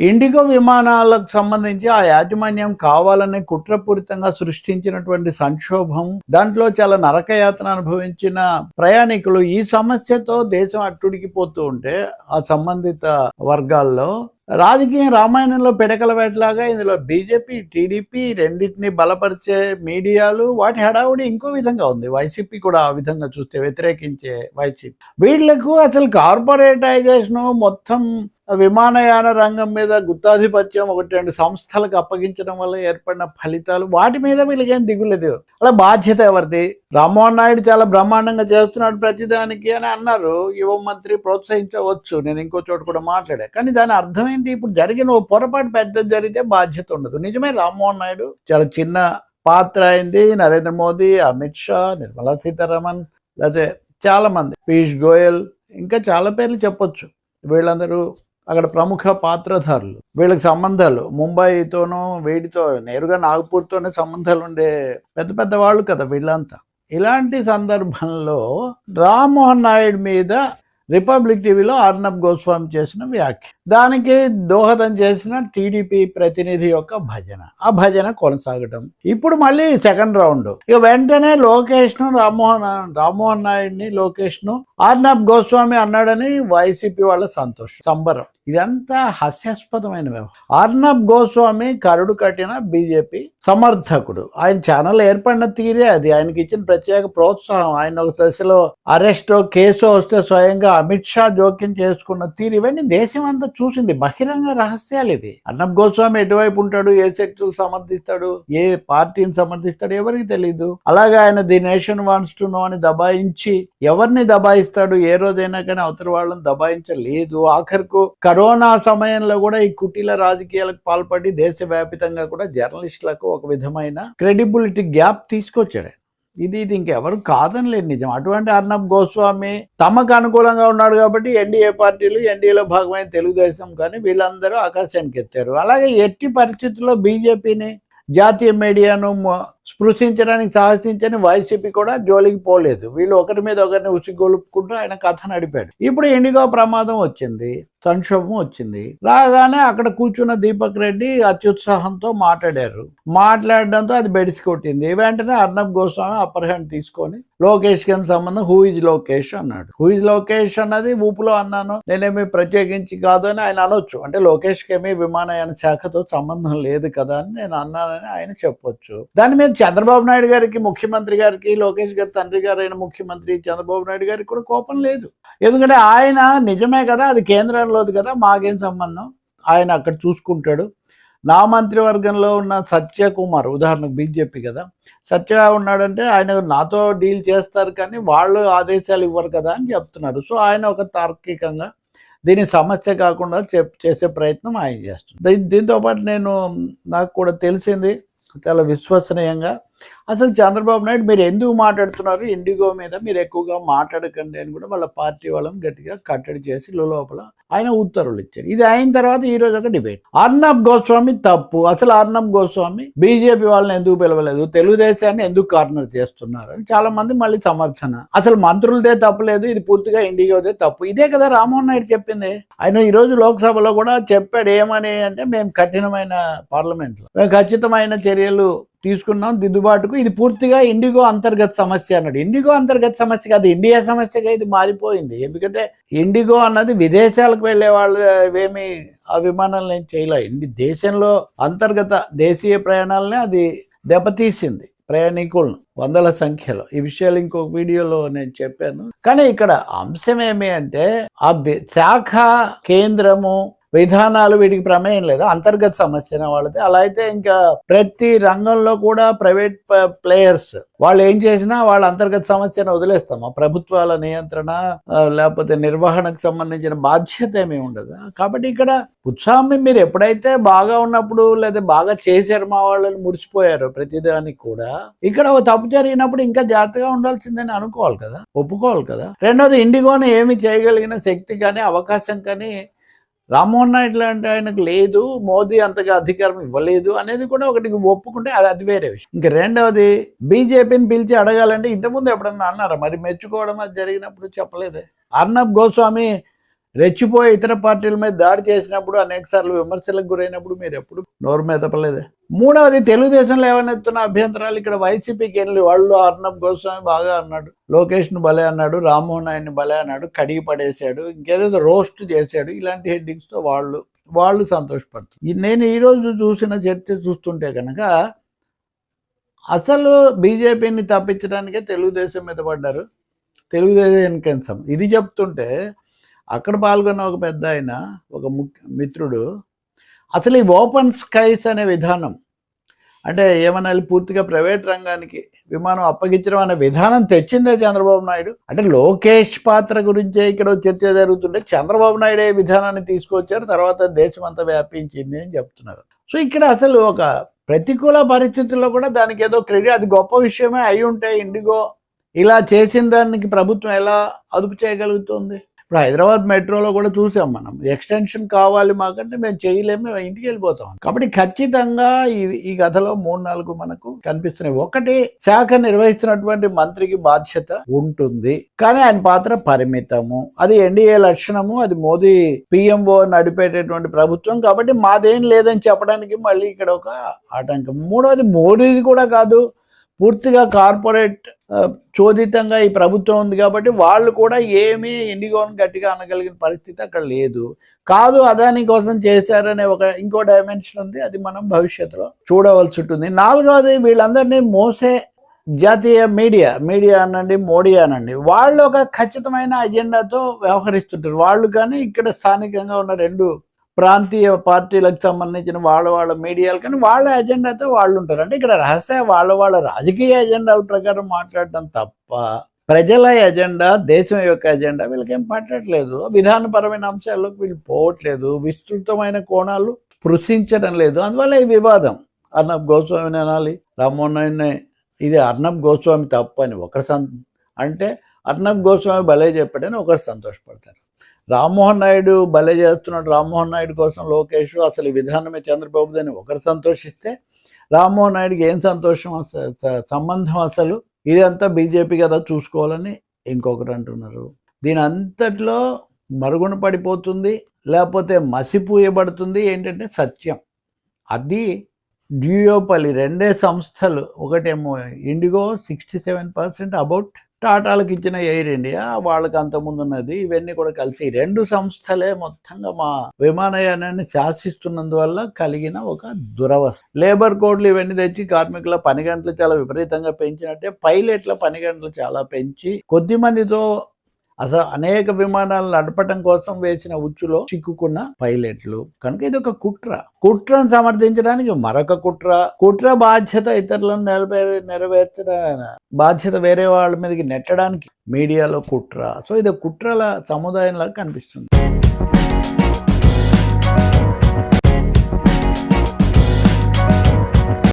IndiGo విమానాలకు సంబంధించి ఆ యాజమాన్యం కావాలనే కుట్రపూరితంగా సృష్టించినటువంటి సంక్షోభం, దాంట్లో చాలా నరకయాతన అనుభవించిన ప్రయాణికులు ఈ సమస్యతో దేశం అట్టుడికిపోతూ ఉంటే ఆ సంబంధిత వర్గాల్లో రాజకీయ రామాయణంలో పిడకల వేటలాగా ఇందులో బీజేపీ, టీడీపీ రెండింటిని బలపరిచే మీడియాలు వాటి హడావుడి ఇంకో విధంగా ఉంది. వైసీపీ కూడా ఆ విధంగా చూస్తే వ్యతిరేకించే వైసీపీ. వీళ్లకు అసలు కార్పొరేటైజేషన్ మొత్తం విమానయాన రంగం మీద గుత్తాధిపత్యం 1-2 సంస్థలకు అప్పగించడం వల్ల ఏర్పడిన ఫలితాలు వాటి మీద వీళ్ళకేం దిగులేదు. అలా బాధ్యత ఎవరిది? రామ్మోహన్ నాయుడు చాలా బ్రహ్మాండంగా చేస్తున్నాడు ప్రతిదానికి అని అన్నారు. యువ మంత్రి ప్రోత్సహించవచ్చు, నేను ఇంకో చోట కూడా మాట్లాడా. కానీ దాని అర్థం ఏంటి? ఇప్పుడు జరిగిన ఓ పొరపాటు పెద్ద జరిగితే బాధ్యత ఉండదు. నిజమే, రామ్మోహన్ నాయుడు చాలా చిన్న పాత్ర అయింది. నరేంద్ర మోదీ, అమిత్ షా, నిర్మలా సీతారామన్, లేకపోతే చాలా మంది, పీయూష్ గోయల్, ఇంకా చాలా పేర్లు చెప్పొచ్చు. వీళ్ళందరూ అక్కడ ప్రముఖ పాత్రధారులు. వీళ్ళకి సంబంధాలు ముంబైతోనూ వీటితో నేరుగా నాగపూర్తోనే సంబంధాలు ఉండే పెద్ద పెద్ద వాళ్ళు కదా వీళ్ళంతా. ఇలాంటి సందర్భంలో రామ్మోహన్ నాయుడు మీద రిపబ్లిక్ టీవీలో అర్నబ్ గోస్వామి చేసిన వ్యాఖ్య, దానికి దోహదం చేసిన టీడీపీ ప్రతినిధి యొక్క భజన, ఆ భజన కొనసాగటం. ఇప్పుడు మళ్ళీ సెకండ్ రౌండ్. ఇక వెంటనే లోకేష్ను రామ్మోహన్ నాయుడిని లోకేష్ను అర్నబ్ గోస్వామి అన్నాడని వైసీపీ వాళ్ళ సంబరం. ఇదంతా హాస్యాస్పదమైన వ్యవహారం. అర్నబ్ గోస్వామి కరుడు కట్టిన బీజేపీ సమర్థకుడు. ఆయన ఛానల్ ఏర్పడిన తీరే అది. ఆయనకి ఇచ్చిన ప్రత్యేక ప్రోత్సాహం, ఆయన ఒక దశలో అరెస్టో కేసో వస్తే స్వయంగా అమిత్ షా జోక్యం చేసుకున్న తీరు, ఇవన్నీ దేశం అంతా చూసింది. బహిరంగ రహస్యాలు ఇవి. అర్నబ్ గోస్వామి ఎటువైపు ఉంటాడు, ఏ శక్తులు సమర్థిస్తాడు, ఏ పార్టీని సమర్థిస్తాడు ఎవరికి తెలియదు. అలాగే ఆయన the nation wants to know అని దబాయించి ఎవరిని దబాయిస్తాడు? ఏ రోజైనా కానీ అవతల వాళ్ళని దబాయించలేదు. ఆఖరుకు కరోనా సమయంలో కూడా ఈ కుటీల రాజకీయాలకు పాల్పడి దేశవ్యాప్తంగా కూడా జర్నలిస్టులకు ఒక విధమైన క్రెడిబిలిటీ గ్యాప్ తీసుకొచ్చాడు. ఇది ఇంకెవరు కాదనిలేదు నిజం. అటువంటి అర్నబ్ గోస్వామి తమకు అనుకూలంగా ఉన్నాడు కాబట్టి ఎన్డీఏ పార్టీలు, ఎన్డీఏలో భాగమైన తెలుగుదేశం కానీ వీళ్ళందరూ ఆకాశానికి ఎత్తారు. అలాగే ఎట్టి పరిస్థితుల్లో బీజేపీని, జాతీయ మీడియాను స్పృశించడానికి సాహసించని వైసీపీ కూడా జోలికి పోలేదు. వీళ్ళు ఒకరి మీద ఒకరిని ఉసిగొలుపుకుంటూ ఆయన కథ నడిపాడు. ఇప్పుడు ఇండిగో ప్రమాదం వచ్చింది, సంక్షోభం వచ్చింది. రాగానే అక్కడ కూర్చున్న దీపక్ రెడ్డి అత్యుత్సాహంతో మాట్లాడడంతో అది బెడిసి కొట్టింది. వెంటనే అర్నబ్ గోస్వామి అప్పర్ హ్యాండ్ తీసుకొని లోకేష్ కి సంబంధం హూ ఇజ్ లోకేష్ అన్నాడు. హూ ఇజ్ లోకేష్ అన్నది ఊపులో అన్నాను, నేనేమి ప్రత్యేకించి కాదు అని ఆయన అనొచ్చు. అంటే లోకేష్కి ఏమీ విమానయాన శాఖతో సంబంధం లేదు కదా అని నేను అన్నానని ఆయన చెప్పొచ్చు. దాని మీద చంద్రబాబు నాయుడు గారికి, ముఖ్యమంత్రి గారికి, లోకేష్ గారి తండ్రి గారు అయిన ముఖ్యమంత్రి చంద్రబాబు నాయుడు గారికి కూడా కోపం లేదు. ఎందుకంటే ఆయన నిజమే కదా, అది కేంద్రంలోది కదా, మాకేం సంబంధం, ఆయన అక్కడ చూసుకుంటాడు. నా మంత్రివర్గంలో ఉన్న సత్యకుమార్ ఉదాహరణకు బీజేపీ కదా, సత్య ఉన్నాడంటే ఆయన నాతో డీల్ చేస్తారు కానీ వాళ్ళు ఆదేశాలు ఇవ్వరు కదా అని చెప్తున్నారు. సో ఆయన ఒక తార్కికంగా దీని సమస్య కాకుండా చేసే ప్రయత్నం ఆయన చేస్తుంది. దీంతోపాటు నాకు కూడా తెలిసింది చాలా విశ్వసనీయంగా, అసలు చంద్రబాబు నాయుడు మీరు ఎందుకు మాట్లాడుతున్నారు ఇండిగో మీద, మీరు ఎక్కువగా మాట్లాడకండి అని కూడా వాళ్ళ పార్టీ వాళ్ళని గట్టిగా కట్టడి చేసి లోపల ఆయన ఉత్తర్వులు ఇచ్చారు. ఇది అయిన తర్వాత ఈ రోజు ఒక డిబేట్. అర్నబ్ గోస్వామి తప్పు, అసలు అర్నబ్ గోస్వామి బీజేపీ వాళ్ళని ఎందుకు పిలవలేదు, తెలుగుదేశాన్ని ఎందుకు కార్నర్ చేస్తున్నారు అని చాలా మంది మళ్ళీ సమర్థన. అసలు మంత్రులదే తప్పులేదు, ఇది పూర్తిగా ఇండిగోదే తప్పు. ఇదే కదా రామ్మోహన్ నాయుడు చెప్పింది. ఆయన ఈ రోజు లోక్సభలో కూడా చెప్పాడు. ఏమని అంటే, మేము కఠినమైన పార్లమెంట్లో మేము ఖచ్చితమైన చర్యలు తీసుకున్నాం దిద్దుబాటుకు, ఇది పూర్తిగా ఇండిగో అంతర్గత సమస్య అన్నాడు. ఇండిగో అంతర్గత సమస్య కాదు, ఇండియా సమస్యగా ఇది మారిపోయింది. ఎందుకంటే ఇండిగో అన్నది విదేశాలకు వెళ్లే వాళ్ళు ఏమి ఆ విమానాలను ఏం చేయలేదు. దేశంలో అంతర్గత దేశీయ ప్రయాణాలనే అది దెబ్బతీసింది, ప్రయాణికులను వందల సంఖ్యలో. ఈ విషయాలు ఇంకొక వీడియోలో నేను చెప్పాను. కానీ ఇక్కడ అంశం ఏమి అంటే, ఆ శాఖ, కేంద్రము, విధానాలు వీటికి ప్రమేయం లేదు, అంతర్గత సమస్యన వాళ్ళది. అలా అయితే ఇంకా ప్రతి రంగంలో కూడా ప్రైవేట్ ప్లేయర్స్ వాళ్ళు ఏం చేసినా వాళ్ళ అంతర్గత సమస్యను వదిలేస్తాం. ప్రభుత్వాల నియంత్రణ లేకపోతే నిర్వహణకు సంబంధించిన బాధ్యత ఏమీ ఉండదు. కాబట్టి ఇక్కడ ఉత్సాహం మీరు ఎప్పుడైతే బాగా ఉన్నప్పుడు లేదా బాగా చేశారు మా వాళ్ళని మురిసిపోయారు ప్రతిదానికి కూడా, ఇక్కడ ఒక తప్పు జరిగినప్పుడు ఇంకా జాగ్రత్తగా ఉండాల్సిందని అనుకోవాలి కదా, ఒప్పుకోవాలి కదా. రెండోది, ఇండిగోని ఏమి చేయగలిగిన శక్తి కానీ అవకాశం కానీ రామ్మోహన్ నాయుడు లాంటి ఆయనకు లేదు, మోదీ అంతగా అధికారం ఇవ్వలేదు అనేది కూడా ఒకటి ఒప్పుకుంటే అది వేరే విషయం. ఇంక రెండవది, బీజేపీని పిలిచి అడగాలంటే ఇంతకుముందు ఎప్పుడన్నా అన్నారా? మరి మెచ్చుకోవడం అది జరిగినప్పుడు చెప్పలేదే. అర్నబ్ గోస్వామి రెచ్చిపోయి ఇతర పార్టీల మీద దాడి చేసినప్పుడు అనేక సార్లు విమర్శలకు గురైనప్పుడు మీరు ఎప్పుడు నోరు మెదపలేదే. మూడవది, తెలుగుదేశంలో ఏమనెత్తున్న అభ్యంతరాలు ఇక్కడ వైసీపీకి వెళ్ళి వాళ్ళు అర్నబ్ గోస్వామి బాగా అన్నాడు, లోకేష్ను భలే అన్నాడు, రామ్మోహన్ నాయుడిని భలే అన్నాడు, కడిగి పడేశాడు, ఇంకేదో రోస్ట్ చేశాడు, ఇలాంటి హెడ్డింగ్స్తో వాళ్ళు సంతోషపడుతుంది. నేను ఈరోజు చూసిన చర్చ చూస్తుంటే కనుక అసలు బీజేపీని తప్పించడానికే తెలుగుదేశం మీద పడ్డారు, తెలుగుదేశం ఇది చెప్తుంటే అక్కడ పాల్గొన్న ఒక పెద్ద ఆయన, ఒక మిత్రుడు, అసలు ఈ ఓపెన్ స్కైస్ అనే విధానం అంటే ఏమనాలి, పూర్తిగా ప్రైవేట్ రంగానికి విమానం అప్పగించడం అనే విధానం తెచ్చిందే చంద్రబాబు నాయుడు. అంటే లోకేష్ పాత్ర గురించే ఇక్కడ చర్చ జరుగుతుంటే చంద్రబాబు నాయుడు ఏ విధానాన్ని తీసుకొచ్చారు, తర్వాత దేశం అంతా వ్యాపించింది అని చెప్తున్నారు. సో ఇక్కడ అసలు ఒక ప్రతికూల పరిస్థితుల్లో కూడా దానికి ఏదో క్రెడిట్, అది గొప్ప విషయమే అయి ఉంటే ఇండిగో ఇలా చేసిన దానికి ప్రభుత్వం ఎలా అదుపు చేయగలుగుతుంది? ఇప్పుడు హైదరాబాద్ మెట్రోలో కూడా చూసాం మనం, ఎక్స్టెన్షన్ కావాలి మాకంటే మేము చేయలేము, మేము ఇంటికి వెళ్ళిపోతాం. కాబట్టి ఖచ్చితంగా ఈ కథలో 3-4 మనకు కనిపిస్తున్నాయి. ఒకటి, శాఖ నిర్వహిస్తున్నటువంటి మంత్రికి బాధ్యత ఉంటుంది, కానీ ఆయన పాత్ర పరిమితము. అది ఎన్డీఏ లక్షణము, అది మోదీ పిఎంఓ నడిపేటటువంటి ప్రభుత్వం, కాబట్టి మాదేం లేదని చెప్పడానికి మళ్ళీ ఇక్కడ ఒక ఆటంకం. మూడవది, మోడీది కూడా కాదు, పూర్తిగా కార్పొరేట్ చోదితంగా ఈ ప్రభుత్వం ఉంది కాబట్టి వాళ్ళు కూడా ఏమీ ఇండిగోని గట్టిగా అనగలిగిన పరిస్థితి అక్కడ లేదు. కాదు అదాని కోసం చేశారనే ఇంకో డైమెన్షన్ ఉంది, అది మనం భవిష్యత్తులో చూడవలసి ఉంటుంది. నాలుగవది, వీళ్ళందరినీ మోసే జాతీయ మీడియా అనండి, మోడీ అనండి, వాళ్ళు ఒక ఖచ్చితమైన అజెండాతో వ్యవహరిస్తుంటారు. వాళ్ళు కానీ ఇక్కడ స్థానికంగా ఉన్న 2 ప్రాంతీయ పార్టీలకు సంబంధించిన వాళ్ళ మీడియాలు కానీ వాళ్ళ ఎజెండాతో వాళ్ళు ఉంటారు. అంటే ఇక్కడ రహస్య వాళ్ళ రాజకీయ ఎజెండాల ప్రకారం మాట్లాడటం తప్ప ప్రజల ఎజెండా, దేశం యొక్క ఎజెండా వీళ్ళకేం మాట్లాడలేదు. విధానపరమైన అంశాల్లోకి వీళ్ళు పోవట్లేదు, విస్తృతమైన కోణాలు స్పృశించడం లేదు. అందువల్ల ఈ వివాదం. అర్నబ్ గోస్వామిని అనాలి, రామ్మోహన్ నాయుడిని, ఇది అర్నబ్ గోస్వామి తప్పు అని అంటే అర్నబ్ గోస్వామి భలే చెప్పాడని ఒకరు సంతోషపడతారు. రామ్మోహన్ నాయుడు భలే చేస్తున్నాడు, రామ్మోహన్ నాయుడు కోసం లోకేష్, అసలు ఈ విధానమే చంద్రబాబుదని ఒకరు సంతోషిస్తే, రామ్మోహన్ నాయుడికి ఏం సంతోషం సంబంధం అసలు, ఇదంతా బీజేపీ కదా చూసుకోవాలని ఇంకొకరు అంటున్నారు. దీని అంతట్లో మరుగున పడిపోతుంది, లేకపోతే మసిపూయబడుతుంది ఏంటంటే సత్యం. అది డ్యూయోపలి 2 సంస్థలు, ఒకటేమో ఇండిగో 67% అబౌట్ టాటాలకు ఇచ్చిన ఎయిర్ ఇండియా, వాళ్ళకి అంతకుముందు ఉన్నది, ఇవన్నీ కూడా కలిసి 2 సంస్థలే మొత్తంగా మా విమానయానాన్ని శాసిస్తున్నందువల్ల కలిగిన ఒక దురవస్థ. లేబర్ కోడ్లు ఇవన్నీ తెచ్చి కార్మికుల పని గంటలు చాలా విపరీతంగా పెంచినట్టే పైలట్ల పని గంటలు చాలా పెంచి కొద్ది మందితో అసలు అనేక విమానాలు నడపడం కోసం వేసిన ఉచ్చులో చిక్కుకున్న పైలట్లు. కనుక ఇది ఒక కుట్రను సమర్థించడానికి మరొక కుట్ర బాధ్యత ఇతరులను నెరవేర్చడం బాధ్యత వేరే వాళ్ళ మీదకి నెట్టడానికి మీడియాలో కుట్ర. సో ఇది కుట్రల సముదాయంలాగా కనిపిస్తుంది.